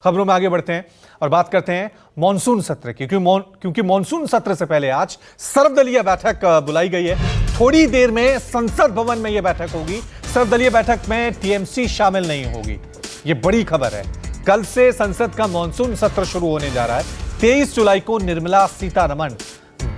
खबरों में आगे बढ़ते हैं और बात करते हैं मॉनसून सत्र की, क्योंकि मॉनसून सत्र से पहले आज सर्वदलीय बैठक बुलाई गई है। थोड़ी देर में संसद भवन में यह बैठक होगी। सर्वदलीय बैठक में टीएमसी शामिल नहीं होगी। यह बड़ी खबर है। कल से संसद का मॉनसून सत्र शुरू होने जा रहा है। 23 जुलाई को निर्मला सीतारमण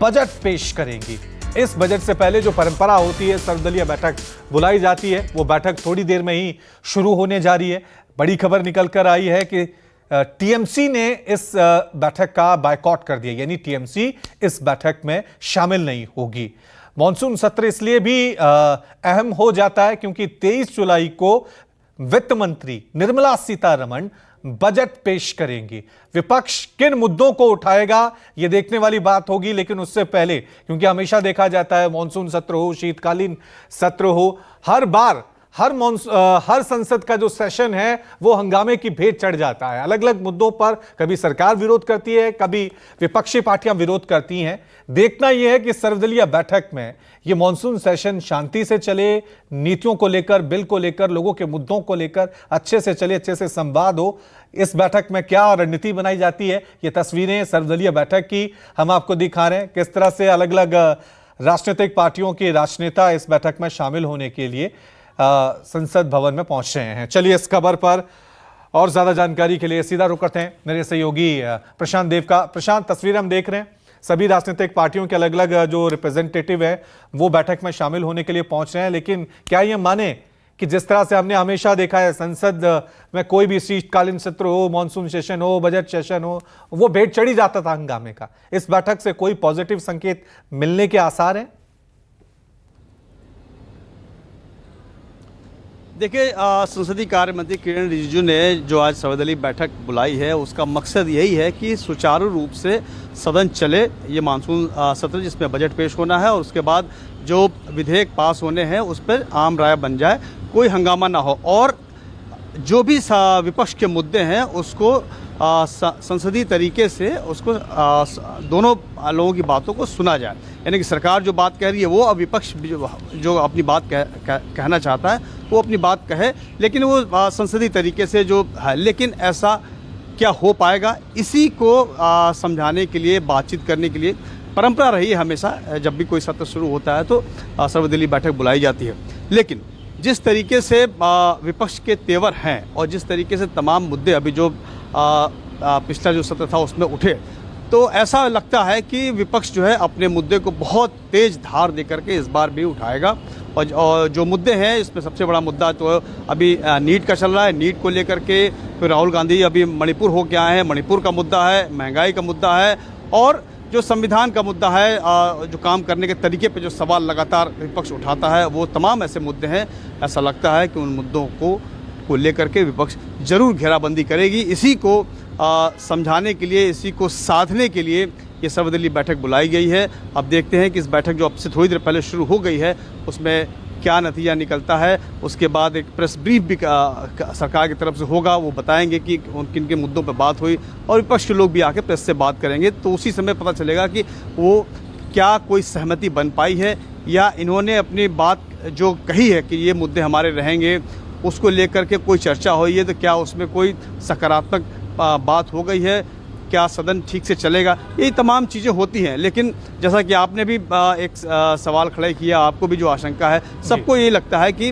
बजट पेश करेंगी। इस बजट से पहले जो परंपरा होती है, सर्वदलीय बैठक बुलाई जाती है, वो बैठक थोड़ी देर में ही शुरू होने जा रही है। बड़ी खबर निकल कर आई है कि टीएमसी ने इस बैठक का बायकॉट कर दिया, यानी टीएमसी इस बैठक में शामिल नहीं होगी। मॉनसून सत्र इसलिए भी अहम हो जाता है क्योंकि 23 जुलाई को वित्त मंत्री निर्मला सीतारमण बजट पेश करेंगी। विपक्ष किन मुद्दों को उठाएगा, यह देखने वाली बात होगी। लेकिन उससे पहले, क्योंकि हमेशा देखा जाता है मॉनसून सत्र हो, शीतकालीन सत्र हो, हर बार हर संसद का जो सेशन है वो हंगामे की भेंट चढ़ जाता है। अलग अलग मुद्दों पर कभी सरकार विरोध करती है, कभी विपक्षी पार्टियां विरोध करती हैं। देखना यह है कि सर्वदलीय बैठक में यह मॉनसून सेशन शांति से चले, नीतियों को लेकर, बिल को लेकर, लोगों के मुद्दों को लेकर अच्छे से चले, अच्छे से संवाद हो। इस बैठक में क्या रणनीति बनाई जाती है, ये तस्वीरें सर्वदलीय बैठक की हम आपको दिखा रहे हैं। किस तरह से अलग अलग राजनीतिक पार्टियों के राजनेता इस बैठक में शामिल होने के लिए संसद भवन में पहुंच रहे हैं। चलिए इस खबर पर और ज्यादा जानकारी के लिए सीधा रुक करते हैं मेरे सहयोगी प्रशांत देव का। प्रशांत, तस्वीर हम देख रहे हैं, सभी राजनीतिक पार्टियों के अलग अलग जो रिप्रेजेंटेटिव है वो बैठक में शामिल होने के लिए पहुंच रहे हैं। लेकिन क्या ये माने कि जिस तरह से हमने हमेशा देखा है, संसद में कोई भी शीतकालीन सत्र हो, मॉनसून सेशन हो, बजट सेशन हो, वो भेंट चढ़ी जाता था हंगामे का। इस बैठक से कोई पॉजिटिव संकेत मिलने के आसार हैं? देखिए, संसदीय कार्य मंत्री किरण रिजिजू ने जो आज सर्वदलीय बैठक बुलाई है, उसका मकसद यही है कि सुचारू रूप से सदन चले। ये मानसून सत्र जिसमें बजट पेश होना है और उसके बाद जो विधेयक पास होने हैं उस पर आम राय बन जाए, कोई हंगामा ना हो और जो भी विपक्ष के मुद्दे हैं उसको संसदीय तरीके से उसको दोनों लोगों की बातों को सुना जाए। यानी कि सरकार जो बात कह रही है वो, अब विपक्ष जो अपनी बात कहना चाहता है वो अपनी बात कहे, लेकिन वो संसदीय तरीके से जो है। लेकिन ऐसा क्या हो पाएगा, इसी को समझाने के लिए, बातचीत करने के लिए परंपरा रही है हमेशा। जब भी कोई सत्र शुरू होता है तो सर्वदलीय बैठक बुलाई जाती है। लेकिन जिस तरीके से विपक्ष के तेवर हैं और जिस तरीके से तमाम मुद्दे अभी जो पिछला जो सत्र था उसमें उठे, तो ऐसा लगता है कि विपक्ष जो है अपने मुद्दे को बहुत तेज धार दे करके इस बार भी उठाएगा। और जो मुद्दे हैं, इसमें सबसे बड़ा मुद्दा तो अभी नीट का चल रहा है। नीट को लेकर के फिर राहुल गांधी अभी मणिपुर होके आए हैं, मणिपुर का मुद्दा है, महंगाई का मुद्दा है और जो संविधान का मुद्दा है, जो काम करने के तरीके पे जो सवाल लगातार विपक्ष उठाता है, वो तमाम ऐसे मुद्दे हैं। ऐसा लगता है कि उन मुद्दों को लेकर के विपक्ष जरूर घेराबंदी करेगी। इसी को समझाने के लिए, इसी को साधने के लिए ये सर्वदलीय बैठक बुलाई गई है। अब देखते हैं कि इस बैठक जो अब से थोड़ी देर पहले शुरू हो गई है उसमें क्या नतीजा निकलता है। उसके बाद एक प्रेस ब्रीफ भी सरकार की तरफ से होगा, वो बताएंगे कि किन किन मुद्दों पर बात हुई और विपक्ष के लोग भी आके प्रेस से बात करेंगे। तो उसी समय पता चलेगा कि वो क्या कोई सहमति बन पाई है या इन्होंने अपनी बात जो कही है कि ये मुद्दे हमारे रहेंगे, उसको लेकर के कोई चर्चा हुई है तो क्या उसमें कोई सकारात्मक बात हो गई है, क्या सदन ठीक से चलेगा, ये तमाम चीज़ें होती हैं। लेकिन जैसा कि आपने भी एक सवाल खड़ा किया, आपको भी जो आशंका है, सबको ये लगता है कि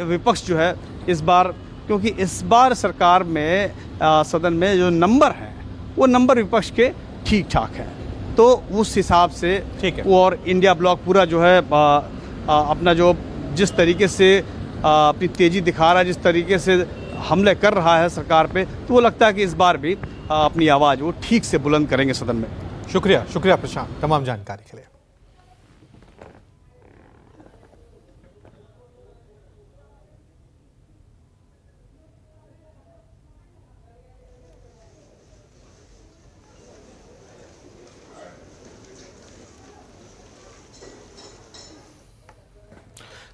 विपक्ष जो है इस बार, क्योंकि इस बार सरकार में सदन में जो नंबर हैं वो नंबर विपक्ष के ठीक ठाक हैं, तो उस हिसाब से ठीक है। वो और इंडिया ब्लॉक पूरा जो है अपना जो जिस तरीके से अपनी तेज़ी दिखा रहा है, जिस तरीके से हमले कर रहा है सरकार पे, तो वो लगता है कि इस बार भी अपनी आवाज़ वो ठीक से बुलंद करेंगे सदन में। शुक्रिया प्रशांत, तमाम जानकारी के लिए।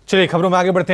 चलिए खबरों में आगे बढ़ते हैं।